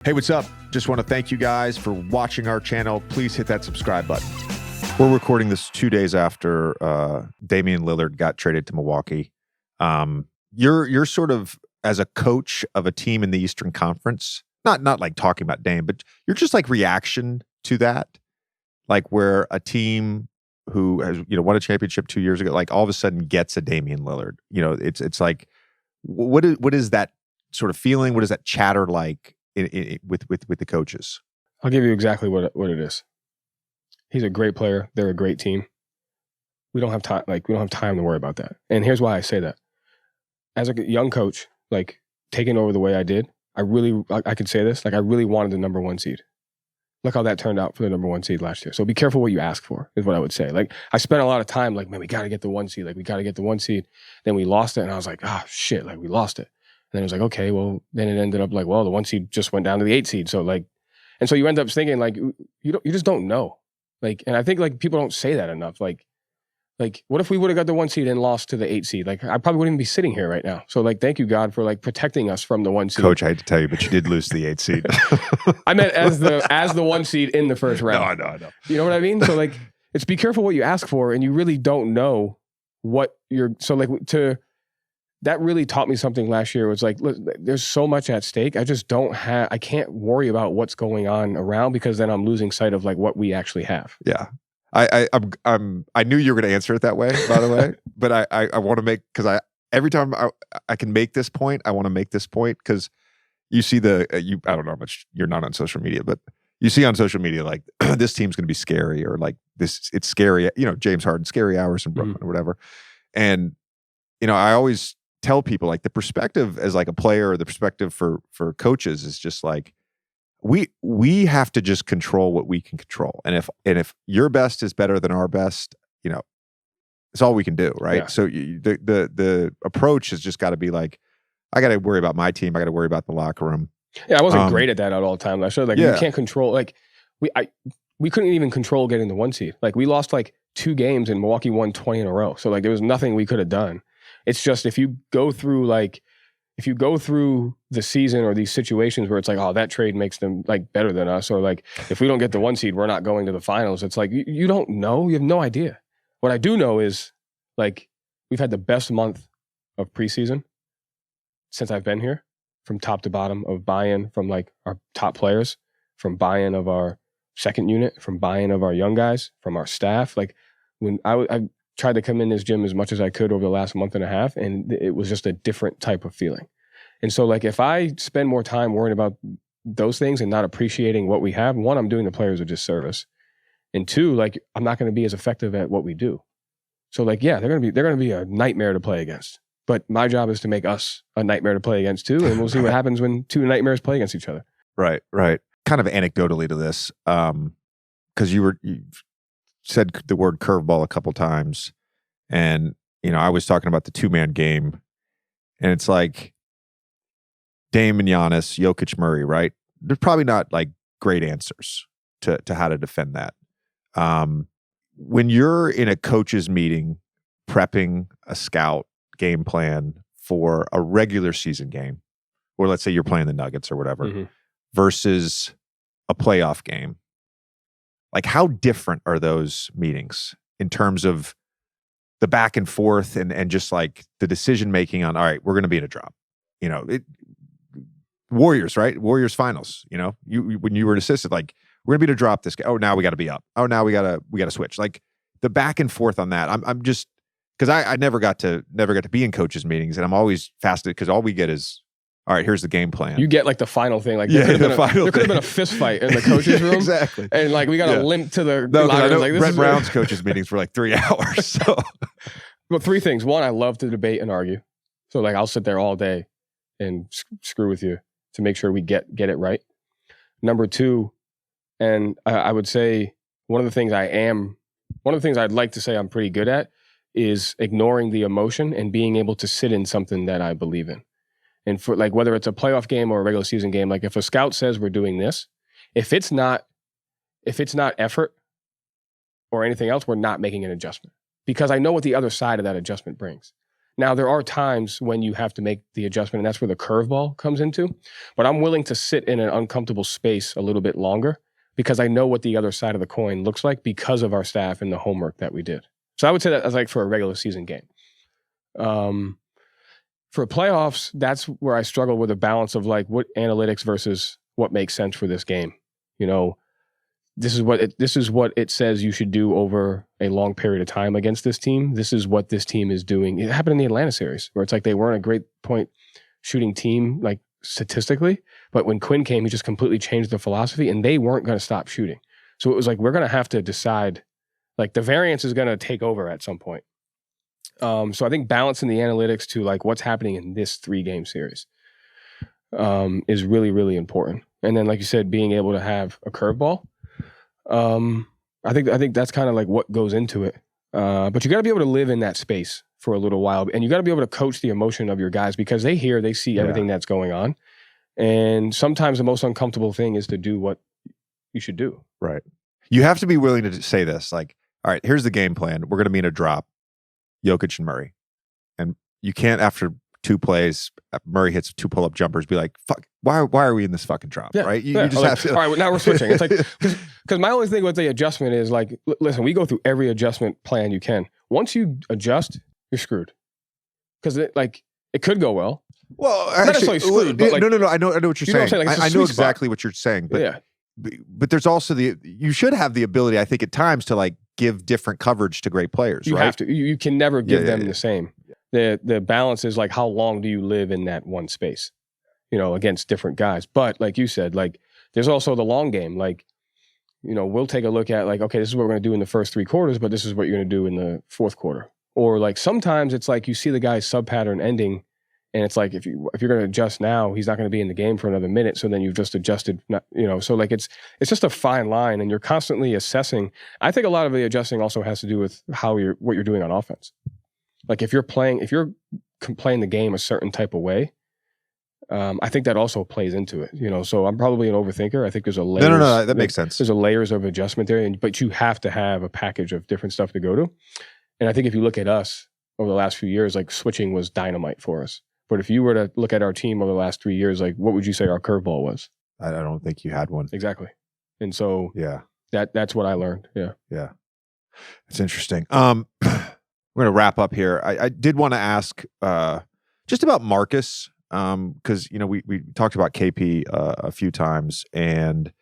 Hey, what's up? Just want to thank you guys for watching our channel. Please hit that subscribe button. We're recording this 2 days after Damian Lillard got traded to Milwaukee. You're sort of, as a coach of a team in the Eastern Conference, not like talking about Dame, but you're just like reaction to that, like where a team who has won a championship 2 years ago, like all of a sudden gets a Damian Lillard. It's like what is that sort of feeling? What is that chatter like with the coaches? I'll give you exactly what it is. He's a great player. They're a great team. We don't have time. We don't have time to worry about that. And here's why I say that. As a young coach, taking over the way I did, I could say this, I really wanted the number one seed. Look how that turned out for the number one seed last year. So be careful what you ask for, is what I would say. I spent a lot of time man, we got to get the one seed. We got to get the one seed. Then we lost it. And I was like, shit, we lost it. And then it was like, okay, well, then it ended up the one seed just went down to the 8 seed. So and so you end up thinking you just don't know. And I think people don't say that enough. What if we would have got the 1 seed and lost to the 8 seed? I probably wouldn't even be sitting here right now. So thank you, God, for protecting us from the 1 seed. Coach, I hate to tell you, but you did lose to the 8 seed. I meant as the 1 seed in the first round. No. You know what I mean? So it's be careful what you ask for, and you really don't know what you're. So that really taught me something last year. It was look, there's so much at stake. I just I can't worry about what's going on around, because then I'm losing sight of what we actually have. Yeah. I knew you were going to answer it that way, by the way, but I want to make, because every time I can make this point, I want to make this point, because you see I don't know how much you're not on social media, but you see on social media, this team's going to be scary, or it's scary, James Harden, scary hours in Brooklyn or whatever. And, I always tell people the perspective as a player, or the perspective for coaches is just we have to just control what we can control. And if your best is better than our best, it's all we can do. Right. Yeah. So the approach has just got to be I got to worry about my team. I got to worry about the locker room. Yeah. I wasn't great at that at all the time. I showed you can't control, we couldn't even control getting the 1 seed. We lost 2 games and Milwaukee won 20 in a row. So there was nothing we could have done. It's just, if you go through the season, or these situations where it's that trade makes them better than us, or if we don't get the 1 seed, we're not going to the finals. It's you don't know. You have no idea. What I do know is we've had the best month of preseason since I've been here, from top to bottom, of buy-in from our top players, from buy-in of our second unit, from buy-in of our young guys, from our staff. When I tried to come in this gym as much as I could over the last month and a half, and it was just a different type of feeling. And so if I spend more time worrying about those things and not appreciating what we have, one, I'm doing the players a disservice. And two, I'm not going to be as effective at what we do. So they're going to be a nightmare to play against. But my job is to make us a nightmare to play against too. And we'll see what happens when 2 nightmares play against each other. Right. Kind of anecdotally to this, because you said the word curveball a couple times, and I was talking about the 2-man game, and it's Dame and Giannis, Jokic, Murray, right? There's probably not great answers to how to defend that. When you're in a coach's meeting prepping a scout game plan for a regular season game, or let's say you're playing the Nuggets or whatever, versus a playoff game, how different are those meetings in terms of the back and forth and just the decision making on, all right, we're going to be in a drop, Warriors, right? Warriors finals, when you were an assistant, we're going to be in a drop this game. Oh, now we got to be up. Oh, now we got to switch. The back and forth on that. I'm just, because I never got to be in coaches meetings, and I'm always fascinated, because all we get is, all right, here's the game plan. You get the final thing. There could have been a fist fight in the coaches room. Exactly. And we got to limp to the I know Brett Brown's coaches meetings were 3 hours. So, well, 3 things. One, I love to debate and argue. So I'll sit there all day and screw with you to make sure we get it right. Number 2, and I would say one of the things I'd like to say I'm pretty good at is ignoring the emotion and being able to sit in something that I believe in. And for whether it's a playoff game or a regular season game, if a scout says we're doing this, if it's not effort or anything else, we're not making an adjustment, because I know what the other side of that adjustment brings. Now, there are times when you have to make the adjustment, and that's where the curveball comes into. But I'm willing to sit in an uncomfortable space a little bit longer because I know what the other side of the coin looks like because of our staff and the homework that we did. So I would say that as like for a regular season game. For playoffs, that's where I struggle with a balance of like what analytics versus what makes sense for this game. You know, this is what it says you should do over a long period of time against this team. This is what this team is doing. It happened in the Atlanta series where it's like they weren't a great point shooting team, like statistically, but when Quinn came, he just completely changed the philosophy and they weren't going to stop shooting. So it was like, we're going to have to decide, like the variance is going to take over at some point. So I think balancing the analytics to like what's happening in this 3-game series is really, really important. And then, like you said, being able to have a curveball. I think that's kind of like what goes into it. But you got to be able to live in that space for a little while, and you got to be able to coach the emotion of your guys because they see everything that's going on. And sometimes the most uncomfortable thing is to do what you should do. Right. You have to be willing to say this, like, all right, here's the game plan. We're going to be in a drop, Jokic and Murray. And you can't, after 2 plays, Murray hits 2 pull-up jumpers, be like, fuck, why are we in this fucking drop, right? You just have to. All right, now we're switching. It's like, because my only thing with the adjustment is like, listen, we go through every adjustment plan you can. Once you adjust, you're screwed. Because it could go well. Well, it's not necessarily screwed, but like, no. I know what you're saying. What I'm saying? Like, I know exactly what you're saying, but but there's also you should have the ability, I think, at times to like give different coverage to great players. You right? have to. You can never give them the same. The balance is like, how long do you live in that one space, you know, against different guys? But like you said, like there's also the long game. Like, you know, we'll take a look at like, okay, this is what we're going to do in the first 3 quarters, but this is what you're going to do in the 4th quarter. Or like sometimes it's like you see the guy's sub pattern ending, and it's like if you're going to adjust now, he's not going to be in the game for another minute. So then you've just adjusted, you know. So like it's just a fine line, and you're constantly assessing. I think a lot of the adjusting also has to do with what you're doing on offense. Like if you're playing the game a certain type of way, I think that also plays into it. You know, so I'm probably an overthinker. I think there's a layers. No, that makes sense. There's a layers of adjustment there, but you have to have a package of different stuff to go to. And I think if you look at us over the last few years, like switching was dynamite for us. But if you were to look at our team over the last 3 years, like what would you say our curveball was? I don't think you had one. Exactly. And so yeah, that's what I learned. Yeah. Yeah. It's interesting. We're going to wrap up here. I did want to ask just about Marcus, because, you know, we talked about KP a few times, and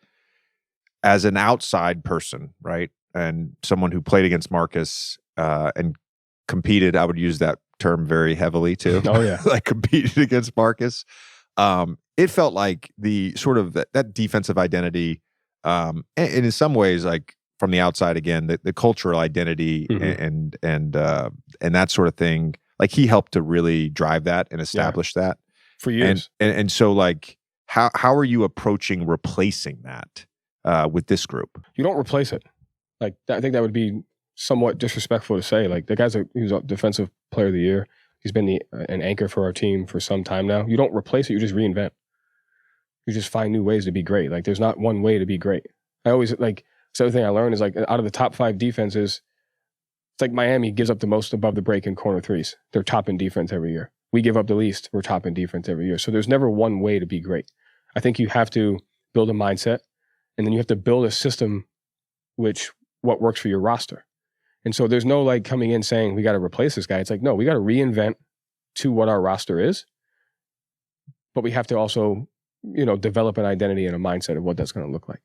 as an outside person, right, and someone who played against Marcus and competed, I would use that term very heavily too. Oh yeah. Like competed against Marcus. It felt like the sort of that defensive identity, and in some ways, like from the outside again, the cultural identity and that sort of thing, like he helped to really drive that and establish that for years. And so like, how are you approaching replacing that with this group? You don't replace it. Like I think that would be somewhat disrespectful to say. Like the guy's he's a defensive player of the year. He's been an anchor for our team for some time now. You don't replace it. You just reinvent. You just find new ways to be great. Like there's not one way to be great. I always like. So the other thing I learned is like out of the top 5 defenses, it's like Miami gives up the most above the break in corner threes. They're top in defense every year. We give up the least. We're top in defense every year. So there's never one way to be great. I think you have to build a mindset, and then you have to build a system what works for your roster. And so there's no like coming in saying we got to replace this guy. It's like, no, we got to reinvent to what our roster is, but we have to also, you know, develop an identity and a mindset of what that's going to look like.